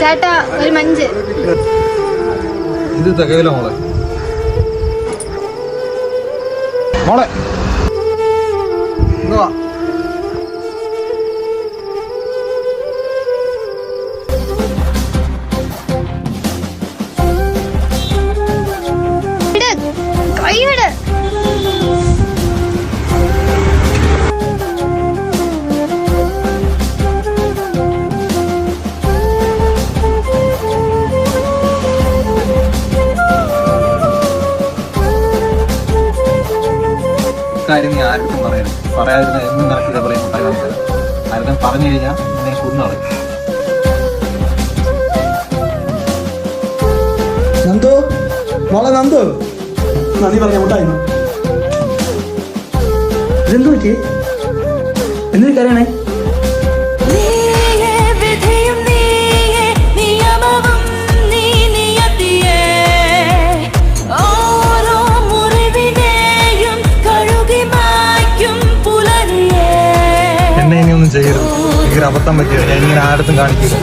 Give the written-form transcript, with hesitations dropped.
ചേട്ടാ ഒരു മഞ്ച്. ഇത് തികയില്ല മോളെ. മോളെ ഇങ്ങ് വാ. കൈവിട്. കാര്യം നീ ആർക്കും പറയരുത്. പറയാതിരുന്ന എന്നും നിനക്ക് ഇതേ പറയും. ആരും പറഞ്ഞു കഴിഞ്ഞാൽ നിന്നെ കുന്നാളെ. നന്ദു മോളെ നന്ദു നന്ദി പറഞ്ഞ മുട്ടായിരുന്നു. ഇതെന്തു പറ്റി? എന്തിനു കരയണേ? എന്നെ ഇനിയൊന്നും ചെയ്യരുത്. എനിക്കൊരു അബദ്ധം പറ്റിയത് ഞാൻ ഇങ്ങനെ ആടത്തും കാണിക്കില്ല.